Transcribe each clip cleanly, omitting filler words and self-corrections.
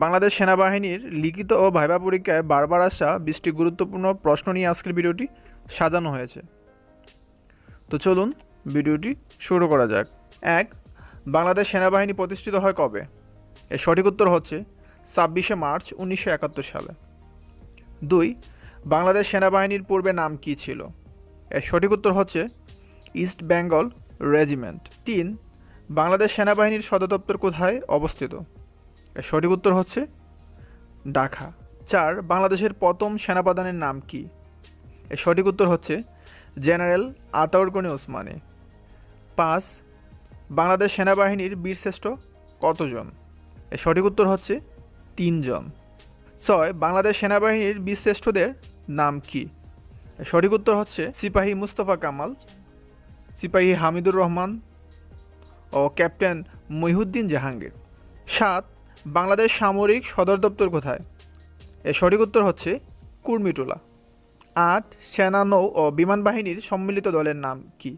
বাংলাদেশ সেনাবাহিনীর লিখিত ও ভাইভা পরীক্ষায় বারবার আসা 20টি গুরুত্বপূর্ণ প্রশ্ন নিয়ে আজকের ভিডিওটি সাজানো হয়েছে। তো চলুন ভিডিওটি শুরু করা যাক। 1. বাংলাদেশ সেনাবাহিনী প্রতিষ্ঠিত হয় কবে? এর সঠিক উত্তর হচ্ছে 26শে মার্চ 1971 সালে। 2. বাংলাদেশ সেনাবাহিনীর পূর্বে নাম কী ছিল? এর সঠিক উত্তর হচ্ছে ইস্ট বেঙ্গল রেজিমেন্ট। 3. বাংলাদেশ সেনাবাহিনীর সদর দপ্তর কোথায় অবস্থিত? এর সঠিক উত্তর হচ্ছে ঢাকা। 4. বাংলাদেশের প্রথম সেনাপ্রধানের নাম কি? এর সঠিক উত্তর হচ্ছে জেনারেল আতাউর গনি ওসমানী। 5. বাংলাদেশ সেনাবাহিনীর বীরশ্রেষ্ঠ কতজন? এর সঠিক উত্তর হচ্ছে 3 জন। 6. বাংলাদেশ সেনাবাহিনীর বীরশ্রেষ্ঠদের নাম কি? এর সঠিক উত্তর হচ্ছে সিপাহী মুস্তফা কামাল, সিপাহী হামিদুর রহমান ও ক্যাপ্টেন মহিউদ্দিন জাহাঙ্গীর। 7. বাংলাদেশ সামরিক সদর দপ্তর কোথায়? এর সঠিক উত্তর হচ্ছে কুর্মিটোলা। 8. সেনা, নৌ ও বিমান বাহিনীর সম্মিলিত দলের নাম কি?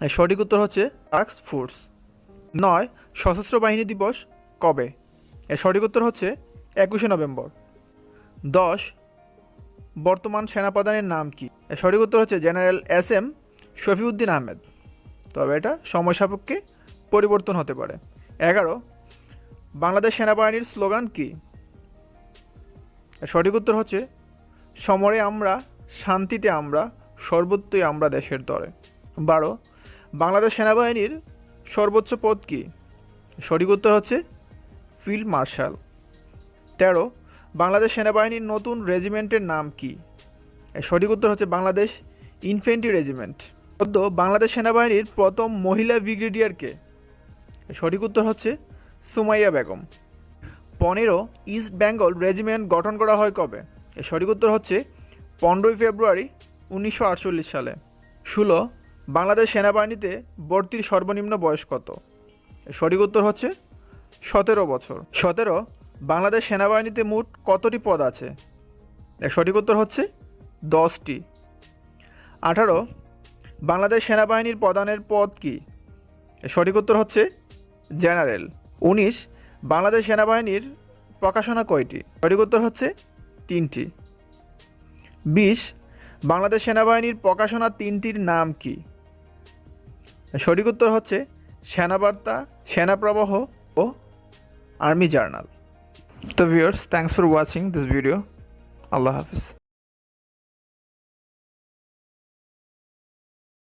এর সঠিক উত্তর হচ্ছে টাস্ক ফোর্স। 9. সশস্ত্র বাহিনী দিবস কবে? এর সঠিক উত্তর হচ্ছে 21শে নভেম্বর। 10. বর্তমান সেনাপ্রধানের নাম কি? এর সঠিক উত্তর হচ্ছে জেনারেল SM শফিউদ্দিন আহমেদ, তবে এটা সময় সাপেক্ষে পরিবর্তন হতে পারে। 11. বাংলাদেশ সেনাবাহিনীর স্লোগান কি? এর সঠিক উত্তর হচ্ছে সমরে আমরা, শান্তিতে আমরা, সর্বত্রই আমরা দেশের তরে। 12. বাংলাদেশ সেনাবাহিনীর সর্বোচ্চ পদ কি? সঠিক উত্তর হচ্ছে ফিল্ড মার্শাল। 13. বাংলাদেশ সেনাবাহিনীর নতুন রেজিমেন্টের নাম কি? এর সঠিক উত্তর হচ্ছে বাংলাদেশ ইনফ্যান্ট্রি রেজিমেন্ট। 14. বাংলাদেশ সেনাবাহিনীর প্রথম মহিলা ব্রিগেডিয়ারকে? এর সঠিক উত্তর হচ্ছে সুমাইয়া বেগম। 15. ইস্ট বেঙ্গল রেজিমেন্ট গঠন করা হয় কবে? এর সঠিক উত্তর হচ্ছে 15ই ফেব্রুয়ারি 1948 সালে। 16. বাংলাদেশ সেনাবাহিনীতে ভর্তির সর্বনিম্ন বয়স কত? এর সঠিক উত্তর হচ্ছে 17 বছর। 17. বাংলাদেশ সেনাবাহিনীতে মোট কতটি পদ আছে? এর সঠিক উত্তর হচ্ছে 10টি। 18. বাংলাদেশ সেনাবাহিনীর প্রধানের পদ কি? এর সঠিক উত্তর হচ্ছে জেনারেল। 19. বাংলাদেশ সেনাবাহিনীর প্রকাশনা কয়টি? সঠিক উত্তর হচ্ছে 3টি। 20. বাংলাদেশ সেনাবাহিনীর প্রকাশনা 3টির নাম কি? সঠিক উত্তর হচ্ছে সেনাবার্তা, সেনাপ্রবাহ ও আর্মি জার্নাল। তো viewers, thanks for watching this video. Allah Hafiz.